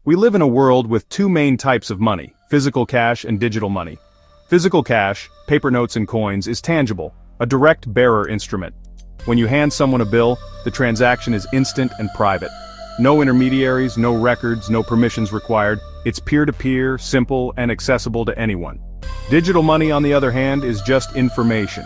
We live in a world with two main types of money, physical cash and digital money. Physical cash, paper notes and coins, is tangible, a direct bearer instrument. When you hand someone a bill, the transaction is instant and private. No intermediaries, no records, no permissions required. It's peer-to-peer, simple, and accessible to anyone. Digital money, on the other hand, is just information.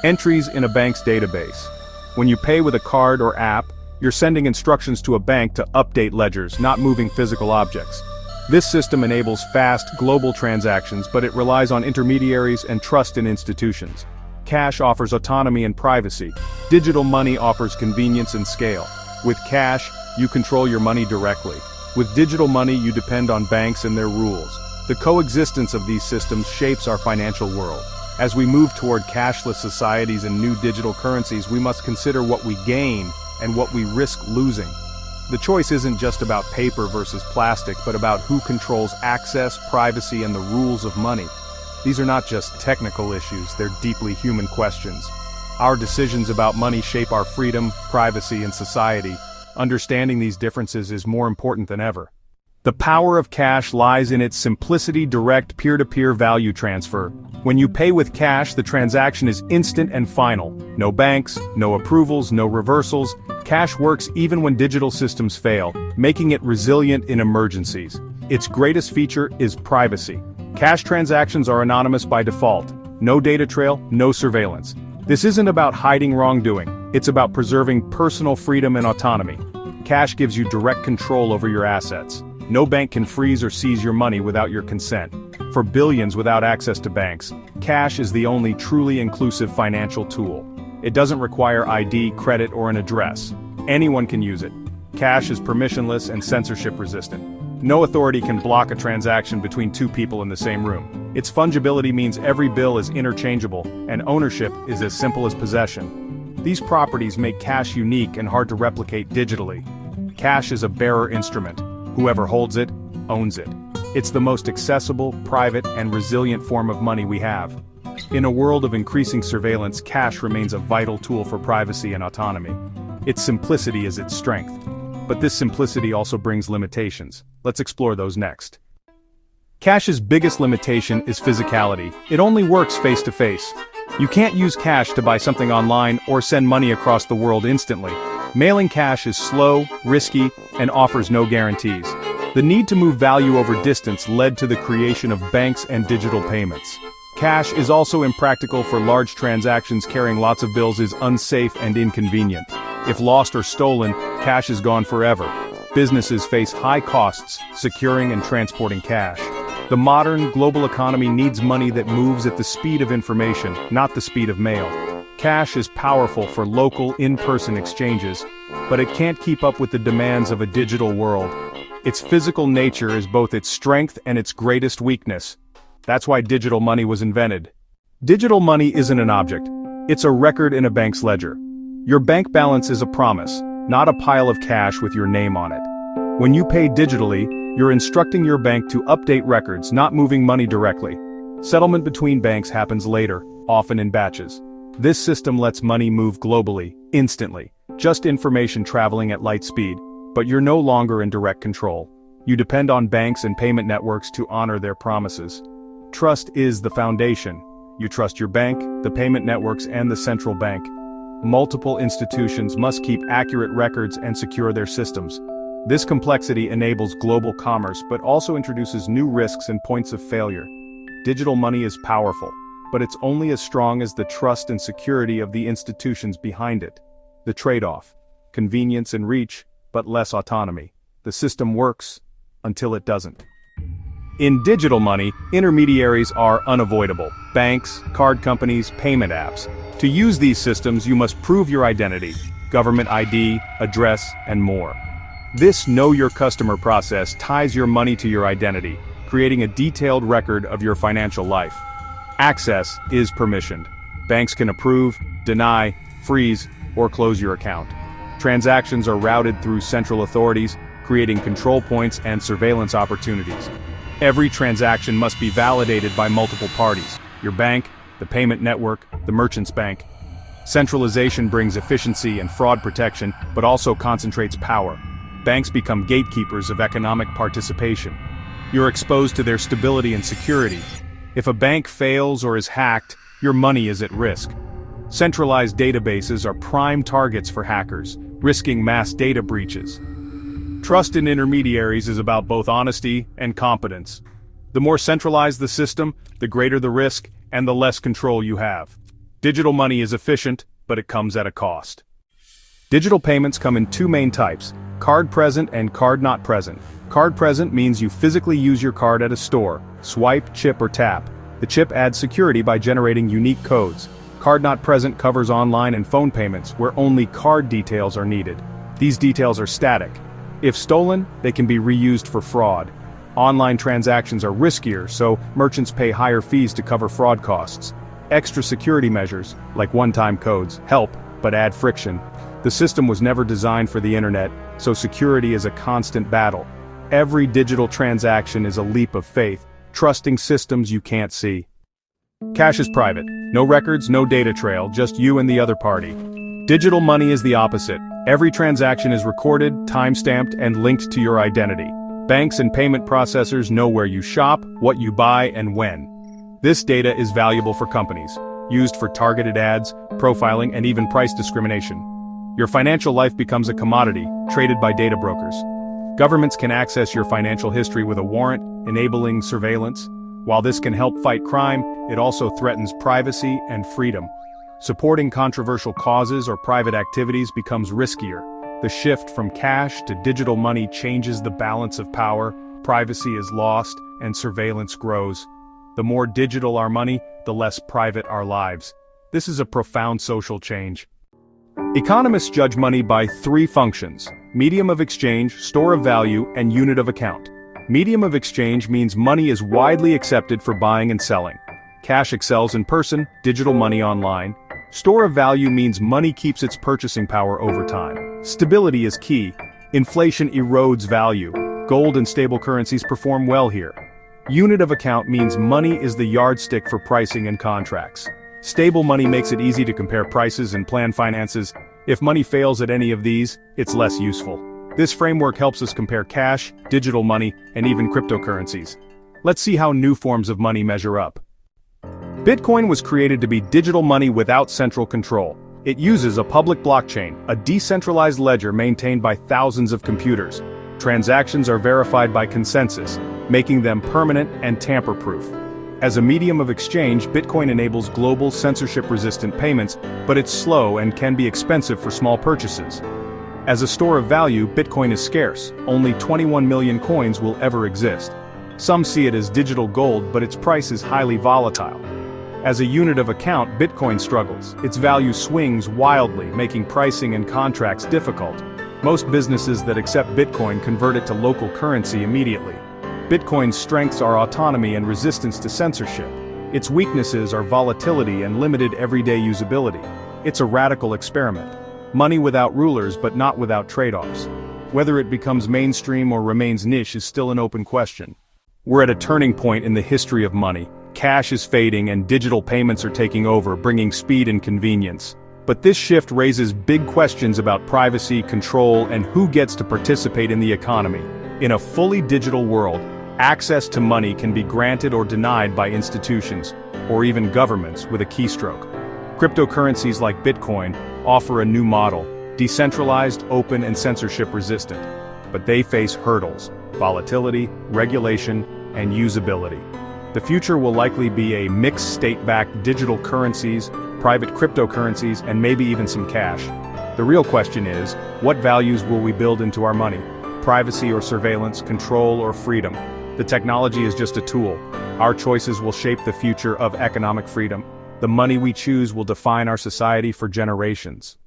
Entries in a bank's database. When you pay with a card or app, you're sending instructions to a bank to update ledgers, not moving physical objects. This system enables fast, global transactions, but it relies on intermediaries and trust in institutions. Cash offers autonomy and privacy. Digital money offers convenience and scale. With cash, you control your money directly. With digital money, you depend on banks and their rules. The coexistence of these systems shapes our financial world. As we move toward cashless societies and new digital currencies, we must consider what we gain and what we risk losing. The choice isn't just about paper versus plastic, but about who controls access, privacy, and the rules of money. These are not just technical issues, they're deeply human questions. Our decisions about money shape our freedom, privacy, and society. Understanding these differences is more important than ever. The power of cash lies in its simplicity, direct peer-to-peer value transfer. When you pay with cash, the transaction is instant and final. No banks, no approvals, no reversals. Cash works even when digital systems fail, making it resilient in emergencies. Its greatest feature is privacy. Cash transactions are anonymous by default. No data trail, no surveillance. This isn't about hiding wrongdoing. It's about preserving personal freedom and autonomy. Cash gives you direct control over your assets. No bank can freeze or seize your money without your consent. For billions without access to banks, cash is the only truly inclusive financial tool. It doesn't require ID, credit, or an address. Anyone can use it. Cash is permissionless and censorship-resistant. No authority can block a transaction between two people in the same room. Its fungibility means every bill is interchangeable, and ownership is as simple as possession. These properties make cash unique and hard to replicate digitally. Cash is a bearer instrument. Whoever holds it, owns it. It's the most accessible, private, and resilient form of money we have. In a world of increasing surveillance, cash remains a vital tool for privacy and autonomy. Its simplicity is its strength. But this simplicity also brings limitations. Let's explore those next. Cash's biggest limitation is physicality. It only works face-to-face. You can't use cash to buy something online or send money across the world instantly. Mailing cash is slow, risky, and offers no guarantees. The need to move value over distance led to the creation of banks and digital payments. Cash is also impractical for large transactions. Carrying lots of bills is unsafe and inconvenient. If lost or stolen, cash is gone forever. Businesses face high costs securing and transporting cash. The modern, global economy needs money that moves at the speed of information, not the speed of mail. Cash is powerful for local, in-person exchanges, but it can't keep up with the demands of a digital world. Its physical nature is both its strength and its greatest weakness. That's why digital money was invented. Digital money isn't an object. It's a record in a bank's ledger. Your bank balance is a promise, not a pile of cash with your name on it. When you pay digitally, you're instructing your bank to update records, not moving money directly. Settlement between banks happens later, often in batches. This system lets money move globally, instantly. Just information traveling at light speed, but you're no longer in direct control. You depend on banks and payment networks to honor their promises. Trust is the foundation. You trust your bank, the payment networks, and the central bank. Multiple institutions must keep accurate records and secure their systems. This complexity enables global commerce but also introduces new risks and points of failure. Digital money is powerful, but it's only as strong as the trust and security of the institutions behind it. The trade-off: convenience and reach, but less autonomy. The system works until it doesn't. In digital money, intermediaries are unavoidable. Banks, card companies, payment apps. To use these systems, you must prove your identity, government ID, address, and more. This Know Your Customer process ties your money to your identity, creating a detailed record of your financial life. Access is permissioned. Banks can approve, deny, freeze, or close your account. Transactions are routed through central authorities, creating control points and surveillance opportunities. Every transaction must be validated by multiple parties: your bank, the payment network, the merchant's bank. Centralization brings efficiency and fraud protection, but also concentrates power. banks become gatekeepers of economic participation. You're exposed to their stability and security. If a bank fails or is hacked, your money is at risk. Centralized databases are prime targets for hackers, risking mass data breaches. Trust in intermediaries is about both honesty and competence. The more centralized the system, the greater the risk and the less control you have. Digital money is efficient, but it comes at a cost. Digital payments come in two main types: card present and card not present. Card present means you physically use your card at a store, swipe, chip, or tap. The chip adds security by generating unique codes. Card not present covers online and phone payments, where only card details are needed. These details are static. If stolen, they can be reused for fraud. Online transactions are riskier, so merchants pay higher fees to cover fraud costs. Extra security measures, like one-time codes, help, but add friction. The system was never designed for the internet, so security is a constant battle. Every digital transaction is a leap of faith, trusting systems you can't see. Cash is private. No records, no data trail, just you and the other party. Digital money is the opposite. Every transaction is recorded, time-stamped, and linked to your identity. Banks and payment processors know where you shop, what you buy, and when. This data is valuable for companies, used for targeted ads, profiling, and even price discrimination. Your financial life becomes a commodity, traded by data brokers. Governments can access your financial history with a warrant, enabling surveillance. While this can help fight crime, it also threatens privacy and freedom. Supporting controversial causes or private activities becomes riskier. The shift from cash to digital money changes the balance of power, privacy is lost, and surveillance grows. The more digital our money, the less private our lives. This is a profound social change. Economists judge money by three functions: medium of exchange, store of value, and unit of account. Medium of exchange means money is widely accepted for buying and selling. Cash excels in person, digital money online. Store of value means money keeps its purchasing power over time. Stability is key. Inflation erodes value. Gold and stable currencies perform well here. Unit of account means money is the yardstick for pricing and contracts. Stable money makes it easy to compare prices and plan finances. If money fails at any of these, it's less useful. This framework helps us compare cash, digital money, and even cryptocurrencies. Let's see how new forms of money measure up. Bitcoin was created to be digital money without central control. It uses a public blockchain, a decentralized ledger maintained by thousands of computers. Transactions are verified by consensus, making them permanent and tamper-proof. As a medium of exchange, Bitcoin enables global censorship-resistant payments, but it's slow and can be expensive for small purchases. As a store of value, Bitcoin is scarce. Only 21 million coins will ever exist. Some see it as digital gold, but its price is highly volatile. As a unit of account, Bitcoin struggles. Its value swings wildly, making pricing and contracts difficult. Most businesses that accept Bitcoin convert it to local currency immediately. Bitcoin's strengths are autonomy and resistance to censorship. Its weaknesses are volatility and limited everyday usability. It's a radical experiment. Money without rulers but not without trade-offs. Whether it becomes mainstream or remains niche is still an open question. We're at a turning point in the history of money. Cash is fading and digital payments are taking over, bringing speed and convenience. But this shift raises big questions about privacy, control, and who gets to participate in the economy. In a fully digital world, access to money can be granted or denied by institutions, or even governments, with a keystroke. Cryptocurrencies like Bitcoin offer a new model, decentralized, open, and censorship-resistant. But they face hurdles: volatility, regulation, and usability. The future will likely be a mixed state-backed digital currencies, private cryptocurrencies, and maybe even some cash. The real question is, what values will we build into our money? Privacy or surveillance, control or freedom? The technology is just a tool. Our choices will shape the future of economic freedom. The money we choose will define our society for generations.